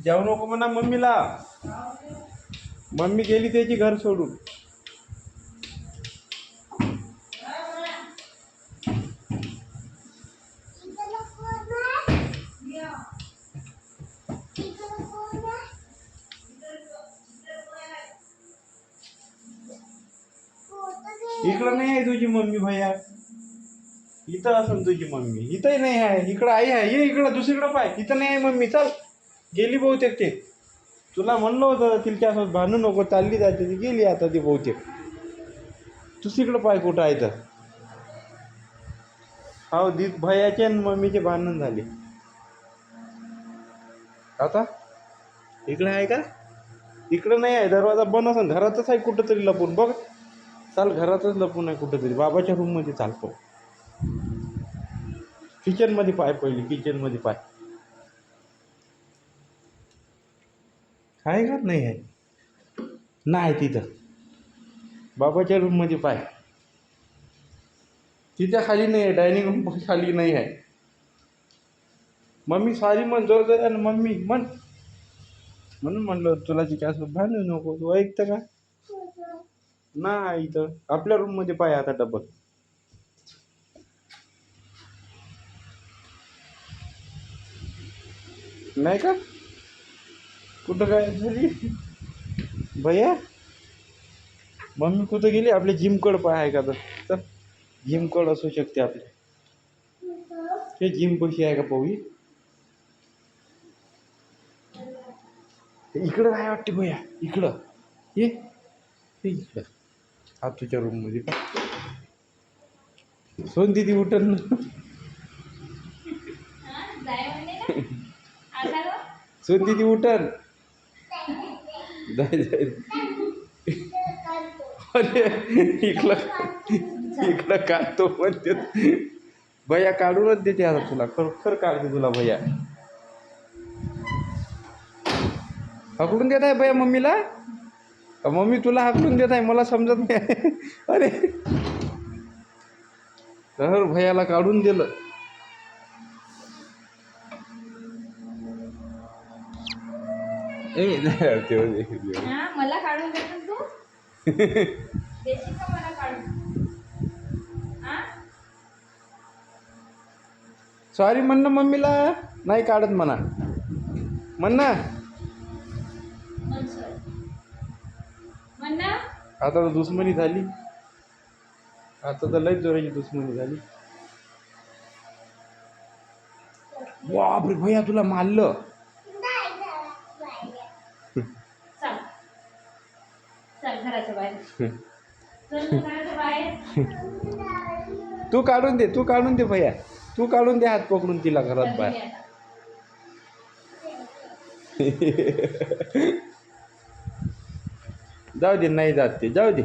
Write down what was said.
जाऊ नको म्हणा मम्मीला. मम्मी गेली त्याची घर सोडून. इकडं नाही आहे तुझी मम्मी भैया. इथं असेल तुझी मम्मी. इथंही नाही आहे. इकडं आई आहे. ये इकडं दुसरीकडं पाय. इथं नाही आहे मम्मी. चल गेली बहुतेक ते. तुला म्हणलं होतं तिच्यासोबत भांडू नको, चालली जायची ती, गेली आता ती बहुतेक. दुसरीकडं पाय कुठं आहे तर. हो भैयाचे आणि मम्मीचे भांडण झाले आता. इकडे आहे का? इकडं नाही आहे. दरवाजा बंद असेल. घरातच आहे कुठंतरी लपून बघ. चाल घरातच लपून आहे कुठंतरी. बाबाच्या रूम मध्ये चाल. किचन मध्ये पाय पहिली. किचन मध्ये पाय. आहे का? नाही आहे. नाही तिथं. बाबाच्या रूम मध्ये पाय. तिच्या खाली नाही आहे. डायनिंग रूम खाली नाही आहे. मम्मी सॉरी म्हण जोर जोर आणि मम्मी म्हण. म्हणून म्हणलं तुला तिच्यासोबत भांडू नको. तू ऐकतं का? नाही इथं आपल्या रूम मध्ये पाय आता डबल. नाही का? कुठं काय झाली भैया? मम्मी कुठं गेली? आपल्या जिमकड पाय आहे का तर जिमकड असू शकते आपले. हे जिम कशी आहे का पाहू. इकडं काय वाटते भैया? इकडं ये इकडं. हा तुझ्या रूम मध्ये का? सोन दिदी उठन. सोन दिदी उठन. जाय जाय. अरे इकडं काढतो म्हणते भैया. काढूनच देते आता तुला. खर काढते तुला भैया. हाकलून देत आहे भैया मम्मीला. मम्मी तुला हाकलून देत आहे. मला समजत नाही. अरे तर भैयाला काढून दिलं. मला काढून देतो तू. देशील का मला काढून? सॉरी म्हण ना मम्मीला. नाही काढत म्हणा. म्हण ना. आता तर दुश्मनी झाली. आता तर लई जोराची दुश्मनी झाली. बापरे भैया तुला मारलं. घराच्या बाहेर. तू काढून दे. तू काढून दे भैया. तू काढून दे हात पकडून तिला घरात बाहेर. जाऊ दे. नाही जात ते. जाऊ दे.